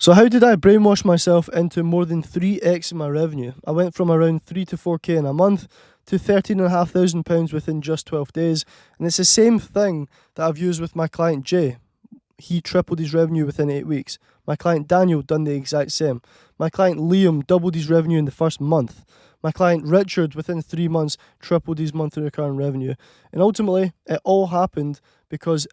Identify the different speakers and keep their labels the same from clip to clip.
Speaker 1: So how did I brainwash myself into more than 3x in my revenue? I went from around 3 to 4k in a month to £13,500 within just 12 days. And it's the same thing that I've used with my client Jay. He tripled his revenue within 8 weeks. My client Daniel done the exact same. My client Liam doubled his revenue in the first month. My client Richard, within 3 months, tripled his monthly recurring revenue. And ultimately, it all happened because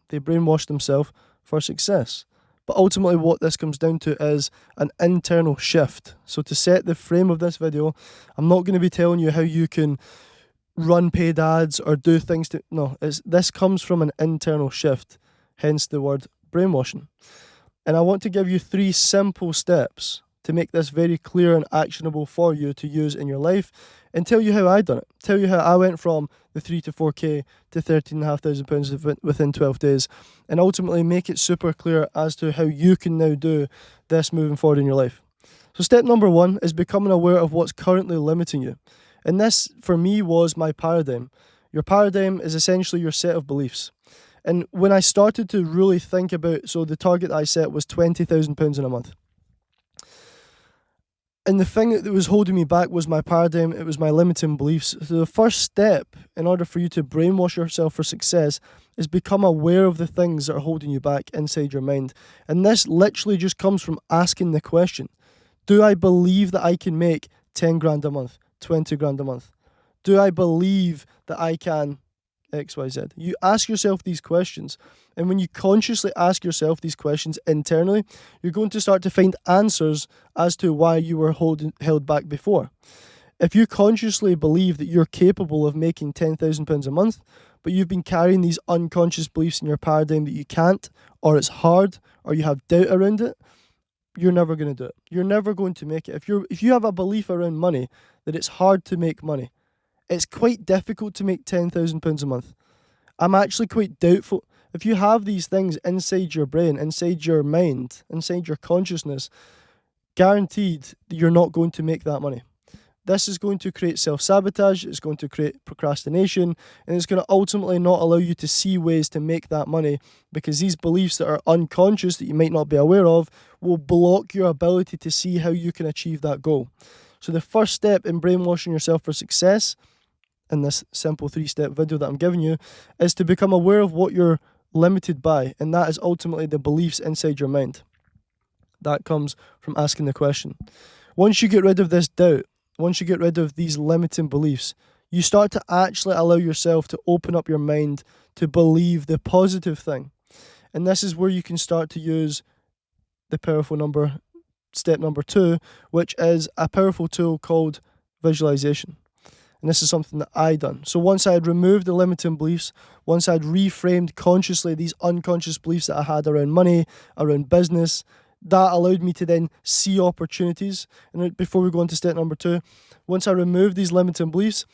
Speaker 1: they brainwashed themselves for success. But ultimately what this comes down to is an internal shift. So to set the frame of this video, I'm not going to be telling you how you can run paid ads or do things to... No, this comes from an internal shift, hence the word brainwashing. And I want to give you 3 simple steps to make this very clear and actionable for you to use in your life, and tell you how I done it. Tell you how I went from the 3 to 4k to £13,500 within 12 days, and ultimately make it super clear as to how you can now do this moving forward in your life. So step number 1 is becoming aware of what's currently limiting you. And this, for me, was my paradigm. Your paradigm is essentially your set of beliefs. And when I started to really think about, so the target I set was £20,000 in a month. And the thing that was holding me back was my paradigm, it was my limiting beliefs. So the first step in order for you to brainwash yourself for success is become aware of the things that are holding you back inside your mind. And this literally just comes from asking the question, do I believe that I can make 10 grand a month, 20 grand a month? Do I believe that I can XYZ? You ask yourself these questions, and when you consciously ask yourself these questions internally, you're going to start to find answers as to why you were held back before. If you consciously believe that you're capable of making £10,000 a month, but you've been carrying these unconscious beliefs in your paradigm that you can't, or it's hard, or you have doubt around it, you're never going to do it. You're never going to make it. If you have a belief around money that it's hard to make money, it's quite difficult to make £10,000 a month. I'm actually quite doubtful. If you have these things inside your brain, inside your mind, inside your consciousness, guaranteed that you're not going to make that money. This is going to create self-sabotage, it's going to create procrastination, and it's going to ultimately not allow you to see ways to make that money, because these beliefs that are unconscious, that you might not be aware of, will block your ability to see how you can achieve that goal. So the first step in brainwashing yourself for success, in this simple 3-step video that I'm giving you, is to become aware of what you're limited by, and that is ultimately the beliefs inside your mind. That comes from asking the question. Once you get rid of this doubt, once you get rid of these limiting beliefs, you start to actually allow yourself to open up your mind to believe the positive thing. And this is where you can start to use the powerful number, step number 2, which is a powerful tool called visualization. And this is something that I done. So once I had removed the limiting beliefs, once I'd reframed consciously these unconscious beliefs that I had around money, around business, that allowed me to then see opportunities. And before we go on to step number 2, once I removed these limiting beliefs,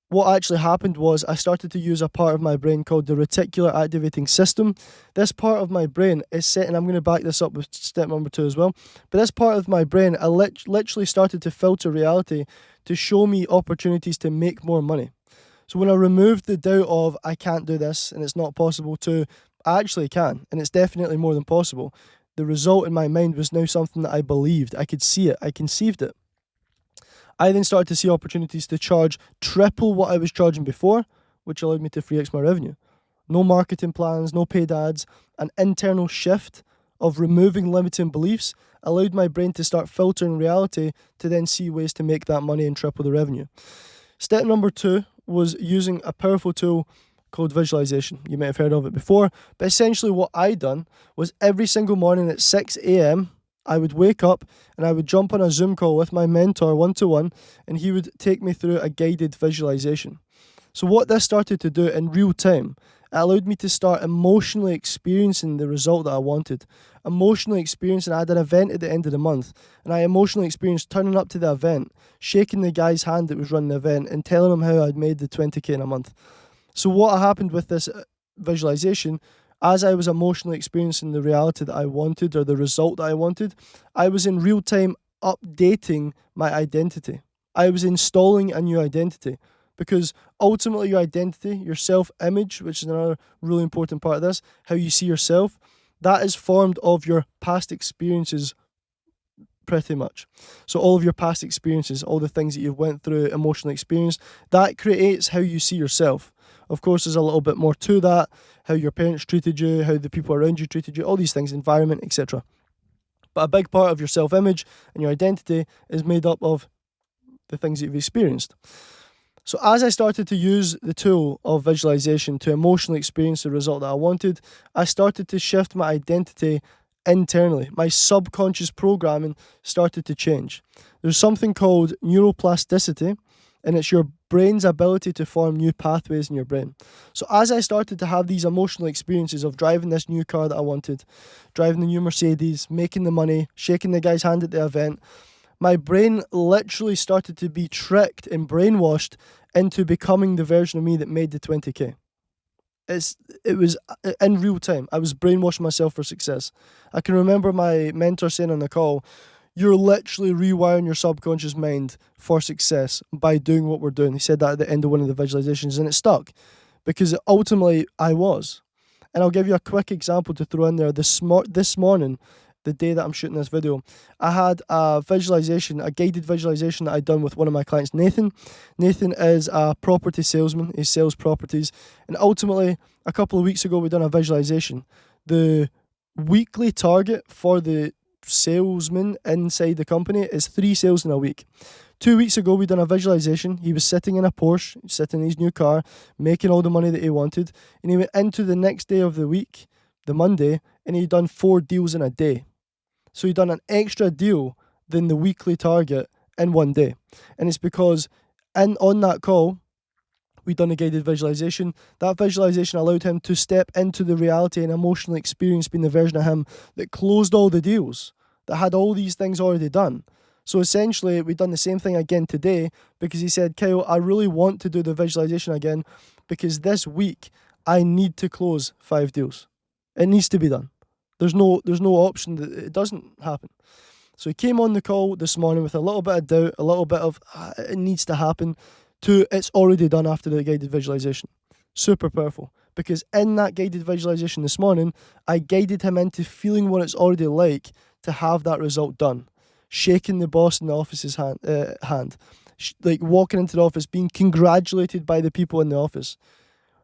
Speaker 1: what actually happened was I started to use a part of my brain called the reticular activating system. This part of my brain is set, and I'm going to back this up with step number 2 as well, but this part of my brain, I literally started to filter reality to show me opportunities to make more money. So when I removed the doubt of I can't do this and it's not possible to, I actually can, and it's definitely more than possible. The result in my mind was now something that I believed. I could see it. I conceived it. I then started to see opportunities to charge triple what I was charging before, which allowed me to 3x my revenue. No marketing plans, no paid ads, an internal shift of removing limiting beliefs allowed my brain to start filtering reality to then see ways to make that money and triple the revenue. Step number 2 was using a powerful tool called visualization. You may have heard of it before, but essentially what I done was every single morning at 6 a.m, I would wake up and I would jump on a Zoom call with my mentor one-to-one, and he would take me through a guided visualization. So what this started to do in real time, it allowed me to start emotionally experiencing the result that I wanted. Emotionally experiencing, I had an event at the end of the month, and I emotionally experienced turning up to the event, shaking the guy's hand that was running the event, and telling him how I'd made the 20k in a month. So what happened with this visualization, as I was emotionally experiencing the reality that I wanted, or the result that I wanted, I was in real time updating my identity. I was installing a new identity, because ultimately your identity, your self-image, which is another really important part of this, how you see yourself, that is formed of your past experiences pretty much. So all of your past experiences, all the things that you've went through, emotional experience, that creates how you see yourself. Of course, there's a little bit more to that, how your parents treated you, how the people around you treated you, all these things, environment, etc. But a big part of your self-image and your identity is made up of the things that you've experienced. So as I started to use the tool of visualization to emotionally experience the result that I wanted, I started to shift my identity internally. My subconscious programming started to change. There's something called neuroplasticity, and it's your brain's ability to form new pathways in your brain. So as I started to have these emotional experiences of driving this new car that I wanted, driving the new Mercedes, making the money, shaking the guy's hand at the event, my brain literally started to be tricked and brainwashed into becoming the version of me that made the 20k. It was in real time. I was brainwashing myself for success. I can remember my mentor saying on the call, "You're literally rewiring your subconscious mind for success by doing what we're doing." He said that at the end of one of the visualizations, and it stuck because ultimately I was. And I'll give you a quick example to throw in there. This morning, the day that I'm shooting this video, I had a visualization, a guided visualization that I'd done with one of my clients, Nathan. Nathan is a property salesman. He sells properties. And ultimately, a couple of weeks ago, we done a visualization. The weekly target for the salesman inside the company is 3 sales in a week. 2 weeks ago, we done a visualization. He was sitting in a Porsche, sitting in his new car, making all the money that he wanted. And he went into the next day of the week, the Monday, and he'd done 4 deals in a day. So he'd done an extra deal than the weekly target in one day. And it's because on that call, we'd done a guided visualization. That visualization allowed him to step into the reality and emotional experience being the version of him that closed all the deals, that had all these things already done. So essentially, we've done the same thing again today because he said, "Kyle, I really want to do the visualization again because this week I need to close 5 deals. It needs to be done. There's no option that it doesn't happen." So he came on the call this morning with a little bit of doubt, a little bit of it needs to happen, to it's already done after the guided visualization. Super powerful. Because in that guided visualization this morning, I guided him into feeling what it's already like to have that result done. Shaking the boss in the office's hand. Like walking into the office, being congratulated by the people in the office.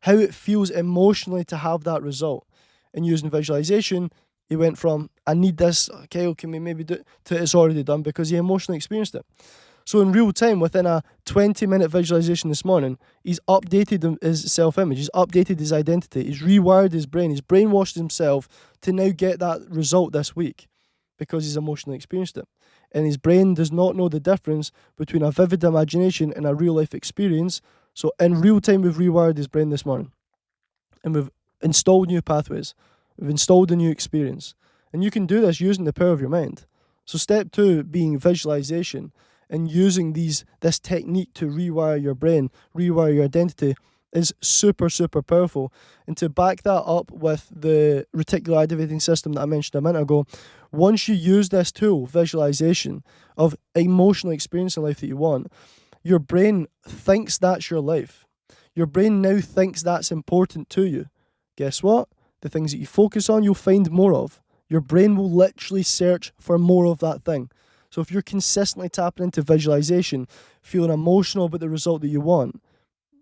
Speaker 1: How it feels emotionally to have that result. And using visualization, he went from, "I need this, okay, can we maybe do it," to "it's already done," because he emotionally experienced it. So in real time, within a 20-minute visualization this morning, he's updated his self-image, he's updated his identity, he's rewired his brain, he's brainwashed himself to now get that result this week because he's emotionally experienced it. And his brain does not know the difference between a vivid imagination and a real-life experience. So in real time, we've rewired his brain this morning. And we've installed new pathways. We've installed a new experience. And you can do this using the power of your mind. So step 2 being visualization and using this technique to rewire your brain, rewire your identity is super, super powerful. And to back that up with the reticular activating system that I mentioned a minute ago, once you use this tool, visualization, of emotional experience in life that you want, your brain thinks that's your life. Your brain now thinks that's important to you. Guess what? The things that you focus on, you'll find more of. Your brain will literally search for more of that thing. So if you're consistently tapping into visualization, feeling emotional about the result that you want,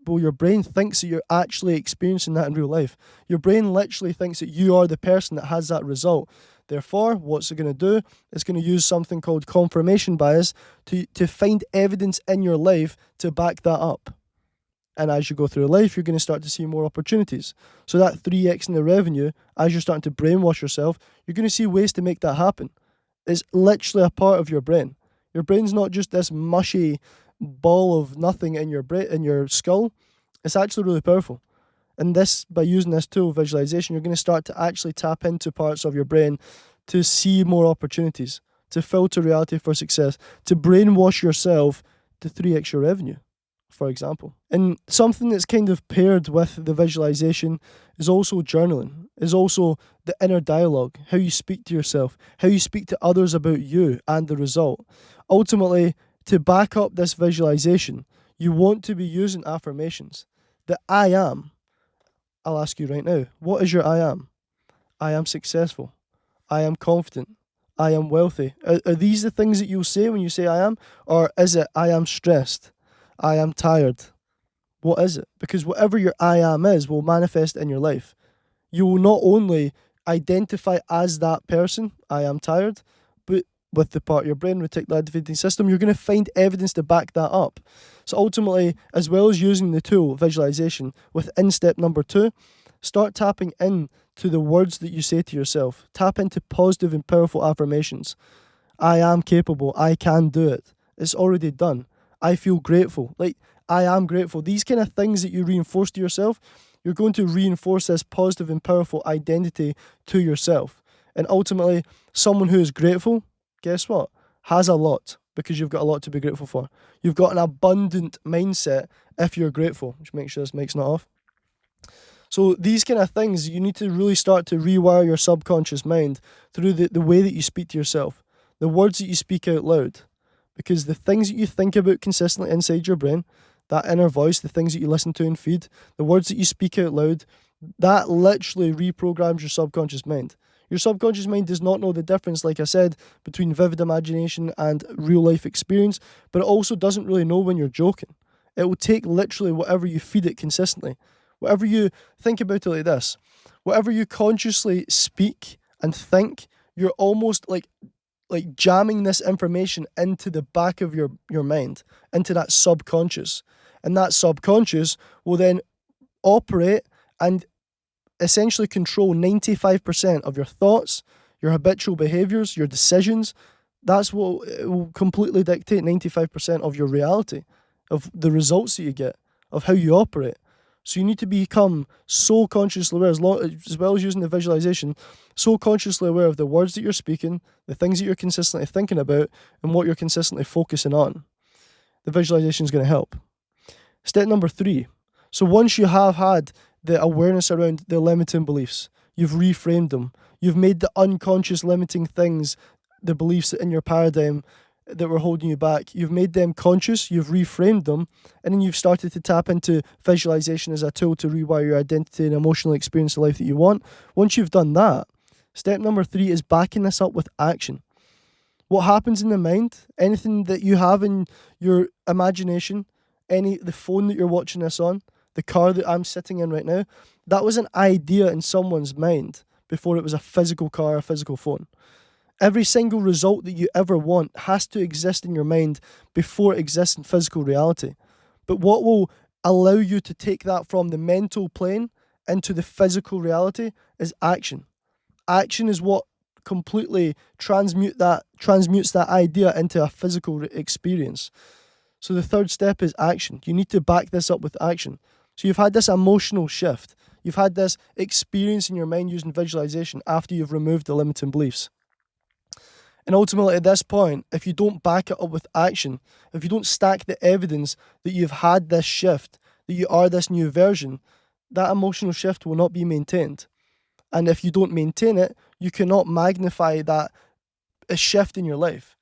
Speaker 1: well, your brain thinks that you're actually experiencing that in real life. Your brain literally thinks that you are the person that has that result. Therefore, what's it going to do? It's going to use something called confirmation bias to find evidence in your life to back that up. And as you go through life, you're going to start to see more opportunities. So that 3x in the revenue, as you're starting to brainwash yourself, you're going to see ways to make that happen. It's literally a part of your brain. Your brain's not just this mushy ball of nothing in your skull. It's actually really powerful. And by using this tool, visualization, you're going to start to actually tap into parts of your brain to see more opportunities, to filter reality for success, to brainwash yourself to 3x your revenue, for example. And something that's kind of paired with the visualization is also journaling, is also the inner dialogue, how you speak to yourself, how you speak to others about you and the result. Ultimately, to back up this visualization, you want to be using affirmations. The I am. I'll ask you right now, what is your I am? I am successful. I am confident. I am wealthy. Are these the things that you'll say when you say I am? Or is it I am stressed? I am tired? What is it? Because whatever your I am is will manifest in your life. You will not only identify as that person, I am tired, but with the part of your brain, reticular activating system, you're going to find evidence to back that up. So ultimately, as well as using the tool visualization, within step number 2, start tapping in to the words that you say to yourself. Tap into positive and powerful affirmations. I am capable. I can do it. It's already done. I feel grateful. Like, I am grateful. These kind of things that you reinforce to yourself, you're going to reinforce this positive and powerful identity to yourself. And ultimately, someone who is grateful, guess what? Has a lot, because you've got a lot to be grateful for. You've got an abundant mindset if you're grateful, which makes sure this mic's not off. So these kind of things, you need to really start to rewire your subconscious mind through the way that you speak to yourself, the words that you speak out loud. Because the things that you think about consistently inside your brain, that inner voice, the things that you listen to and feed, the words that you speak out loud, that literally reprograms your subconscious mind. Your subconscious mind does not know the difference, like I said, between vivid imagination and real life experience, but it also doesn't really know when you're joking. It will take literally whatever you feed it consistently. Whatever you think about it like this, whatever you consciously speak and think, you're almost like jamming this information into the back of your mind, into that subconscious. And that subconscious will then operate and essentially control 95% of your thoughts, your habitual behaviors, your decisions. That's what it will completely dictate 95% of your reality, of the results that you get, of how you operate. So you need to become so consciously aware, as well as using the visualization, so consciously aware of the words that you're speaking, the things that you're consistently thinking about, and what you're consistently focusing on. The visualization is going to help. Step number 3. So once you have had the awareness around the limiting beliefs, you've reframed them, you've made the unconscious limiting things, the beliefs in your paradigm that were holding you back, you've made them conscious, you've reframed them, and then you've started to tap into visualization as a tool to rewire your identity and emotional experience the life that you want. Once you've done that, step number 3 is backing this up with action. What happens in the mind, anything that you have in your imagination, the phone that you're watching this on, the car that I'm sitting in right now, that was an idea in someone's mind before it was a physical car, a physical phone. Every single result that you ever want has to exist in your mind before it exists in physical reality. But what will allow you to take that from the mental plane into the physical reality is action. Action is what completely transmutes that idea into a physical experience. So the third step is action. You need to back this up with action. So you've had this emotional shift. You've had this experience in your mind using visualization after you've removed the limiting beliefs. And ultimately, at this point, if you don't back it up with action, if you don't stack the evidence that you've had this shift, that you are this new version, that emotional shift will not be maintained. And if you don't maintain it, you cannot magnify that a shift in your life.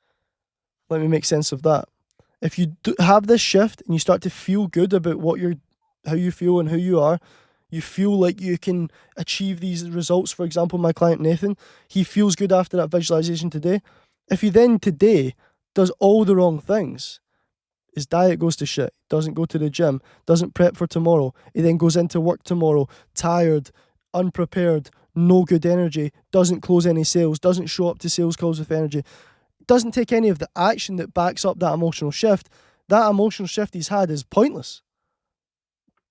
Speaker 1: Let me make sense of that. If you have this shift and you start to feel good about how you feel and who you are, you feel like you can achieve these results. For example, my client Nathan, he feels good after that visualization today. If he then today does all the wrong things, his diet goes to shit, doesn't go to the gym, doesn't prep for tomorrow, he then goes into work tomorrow, tired, unprepared, no good energy, doesn't close any sales, doesn't show up to sales calls with energy, doesn't take any of the action that backs up that emotional shift, that emotional shift he's had is pointless.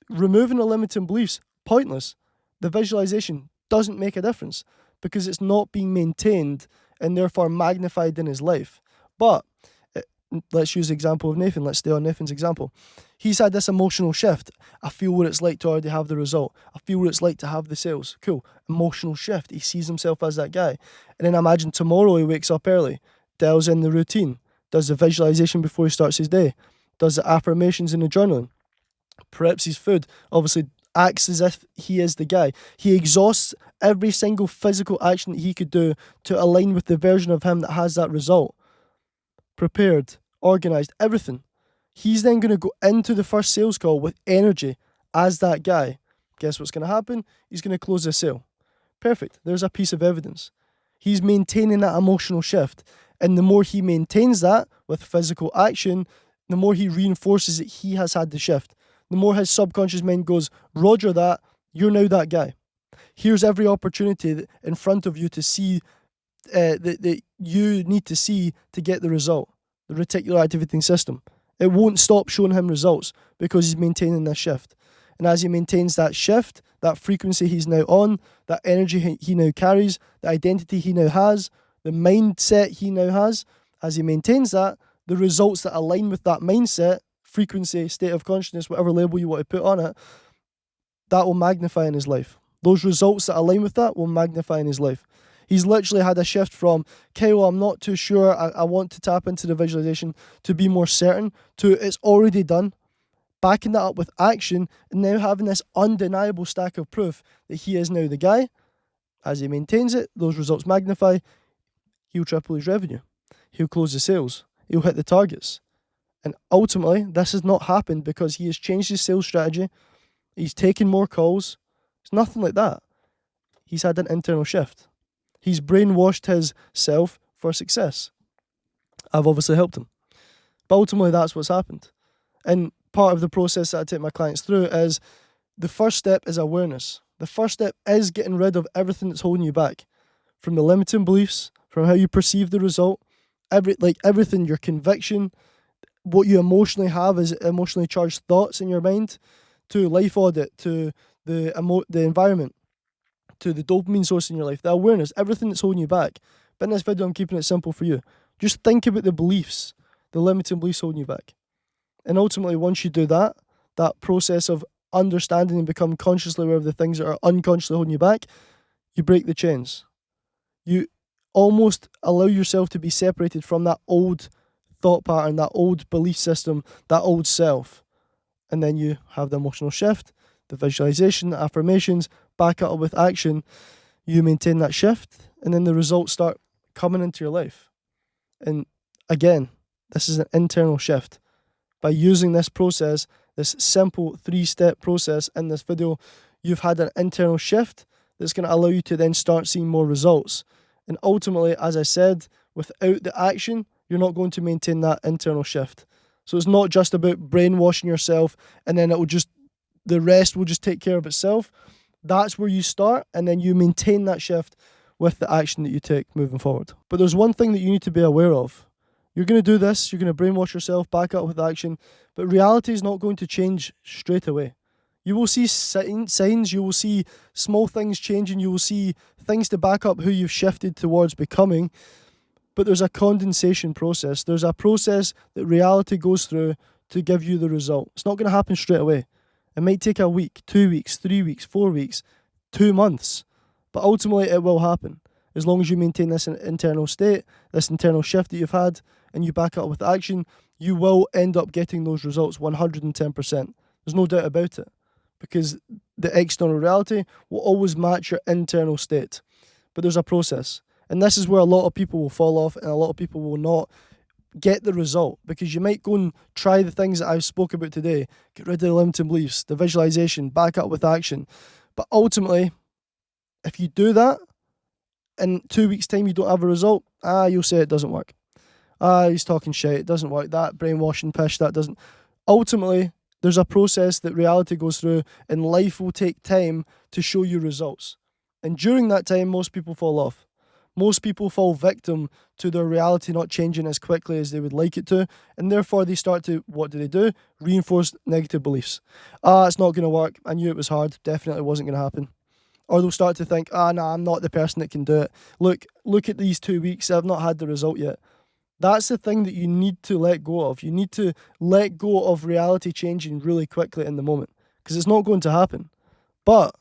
Speaker 1: Removing the limiting beliefs, pointless. The visualization doesn't make a difference because it's not being maintained and therefore magnified in his life. But let's use the example of Nathan. Let's stay on Nathan's example. He's had this emotional shift. I feel what it's like to already have the result. I feel what it's like to have the sales. Cool. Emotional shift. He sees himself as that guy. And then imagine tomorrow he wakes up early, dials in the routine, does the visualization before he starts his day, does the affirmations in the journaling, preps his food, obviously acts as if he is the guy. He exhausts every single physical action that he could do to align with the version of him that has that result. Prepared, organised, everything. He's then going to go into the first sales call with energy as that guy. Guess what's going to happen? He's going to close the sale Perfect. There's a piece of evidence. He's maintaining that emotional shift. And the more he maintains that with physical action, the more he reinforces that he has had the shift. The more his subconscious mind goes, Roger that, you're now that guy. Here's every opportunity in front of you to see that you need to see to get the result. The reticular activating system. It won't stop showing him results because he's maintaining this shift. And as he maintains that shift, that frequency he's now on, that energy he now carries, the identity he now has, the mindset he now has, as he maintains that, the results that align with that mindset, frequency, state of consciousness, whatever label you want to put on it, that will magnify in his life. Those results that align with that will magnify in his life. He's literally had a shift from, okay, well, I'm not too sure, I want to tap into the visualization to be more certain, to it's already done, backing that up with action, and now having this undeniable stack of proof that he is now the guy. As he maintains it, those results magnify, he'll triple his revenue. He'll close the sales. He'll hit the targets. And ultimately, this has not happened because he has changed his sales strategy. He's taken more calls. It's nothing like that. He's had an internal shift. He's brainwashed his self for success. I've obviously helped him. But ultimately, that's what's happened. And part of the process that I take my clients through is the first step is awareness. The first step is getting rid of everything that's holding you back. From the limiting beliefs, from how you perceive the result, everything, your conviction, what you emotionally have is emotionally charged thoughts in your mind, to life audit, to the environment, to the dopamine source in your life, the awareness, everything that's holding you back. But in this video, I'm keeping it simple for you. Just think about the beliefs, the limiting beliefs holding you back. And ultimately, once you do that, that process of understanding and become consciously aware of the things that are unconsciously holding you back, you break the chains. You almost allow yourself to be separated from that old thought pattern, that old belief system, that old self. And then you have the emotional shift, the visualization, the affirmations, back it up with action. You maintain that shift, and then the results start coming into your life. And again, this is an internal shift. By using this process, this simple 3-step process in this video, you've had an internal shift that's going to allow you to then start seeing more results. And ultimately, as I said, without the action, you're not going to maintain that internal shift. So it's not just about brainwashing yourself and then the rest will just take care of itself. That's where you start, and then you maintain that shift with the action that you take moving forward. But there's one thing that you need to be aware of. You're going to do this, you're going to brainwash yourself, back up with action, but reality is not going to change straight away. You will see signs, you will see small things changing, you will see things to back up who you've shifted towards becoming, but there's a condensation process. There's a process that reality goes through to give you the result. It's not going to happen straight away. It might take a week, 2 weeks, 3 weeks, 4 weeks, 2 months, but ultimately it will happen. As long as you maintain this internal state, this internal shift that you've had, and you back up with action, you will end up getting those results 110%. There's no doubt about it, because the external reality will always match your internal state. But there's a process. And this is where a lot of people will fall off and a lot of people will not get the result, because you might go and try the things that I've spoke about today, get rid of the limiting beliefs, the visualization, back up with action. But ultimately, if you do that, in 2 weeks' time you don't have a result, you'll say it doesn't work. He's talking shit, it doesn't work, that brainwashing pish, that doesn't. Ultimately, there's a process that reality goes through, and life will take time to show you results. And during that time, most people fall off. Most people fall victim to their reality not changing as quickly as they would like it to, and therefore they start to, what do? Reinforce negative beliefs. It's not going to work, I knew it was hard, definitely wasn't going to happen. Or they'll start to think, nah, I'm not the person that can do it. Look at these 2 weeks, I've not had the result yet. That's the thing that you need to let go of. You need to let go of reality changing really quickly in the moment, because it's not going to happen. But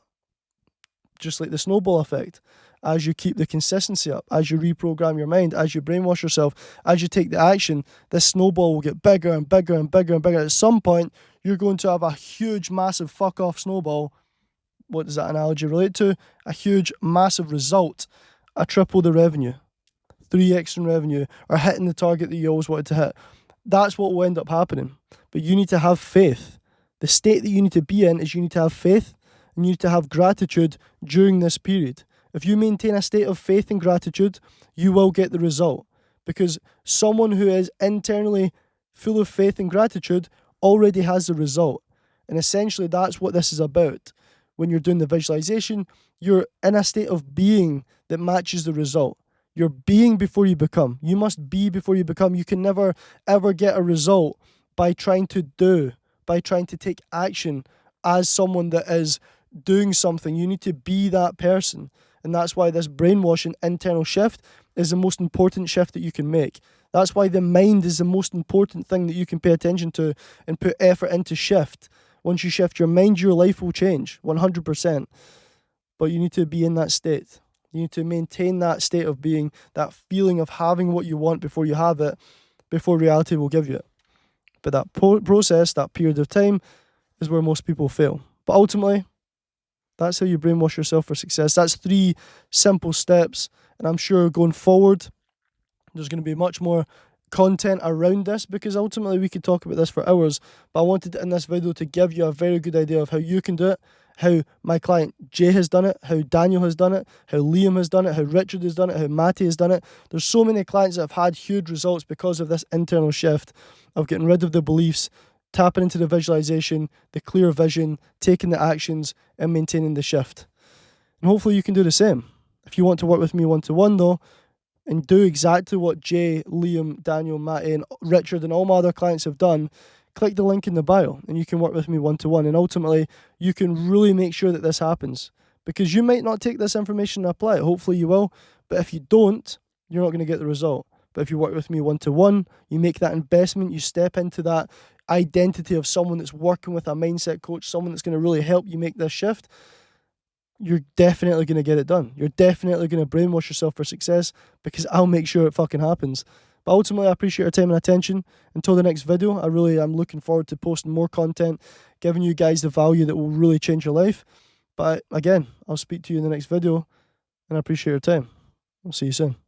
Speaker 1: just like the snowball effect, as you keep the consistency up, as you reprogram your mind, as you brainwash yourself, as you take the action, this snowball will get bigger and bigger and bigger and bigger. At some point, you're going to have a huge, massive fuck-off snowball. What does that analogy relate to? A huge, massive result, a triple the revenue, 3x in revenue, or hitting the target that you always wanted to hit. That's what will end up happening. But you need to have faith. The state that you need to be in is you need to have faith, and you need to have gratitude during this period. If you maintain a state of faith and gratitude, you will get the result. Because someone who is internally full of faith and gratitude already has the result. And essentially, that's what this is about. When you're doing the visualization, you're in a state of being that matches the result. You're being before you become. You must be before you become. You can never, ever get a result by trying to do, by trying to take action as someone that is doing something. You need to be that person. And that's why this brainwashing internal shift is the most important shift that you can make. That's why the mind is the most important thing that you can pay attention to and put effort into shift. Once you shift your mind, your life will change 100%. But you need to be in that state. You need to maintain that state of being, that feeling of having what you want before you have it, before reality will give you it. But that process, that period of time, is where most people fail. But ultimately, that's how you brainwash yourself for success. That's 3 simple steps. And I'm sure going forward, there's going to be much more content around this, because ultimately we could talk about this for hours. But I wanted in this video to give you a very good idea of how you can do it, how my client Jay has done it, how Daniel has done it, how Liam has done it, how Richard has done it, how Matty has done it. There's so many clients that have had huge results because of this internal shift of getting rid of the beliefs, tapping into the visualization, the clear vision, taking the actions, and maintaining the shift. And hopefully you can do the same. If you want to work with me one-to-one though, and do exactly what Jay, Liam, Daniel, Matty, and Richard and all my other clients have done, click the link in the bio and you can work with me one-to-one. And ultimately, you can really make sure that this happens. Because you might not take this information and apply it. Hopefully you will. But if you don't, you're not going to get the result. But if you work with me one-to-one, you make that investment, you step into that identity of someone that's working with a mindset coach, someone that's going to really help you make this shift, you're definitely going to get it done. You're definitely going to brainwash yourself for success, because I'll make sure it fucking happens. But ultimately, I appreciate your time and attention. Until the next video, I really am looking forward to posting more content, giving you guys the value that will really change your life. But again, I'll speak to you in the next video, and I appreciate your time. I'll see you soon.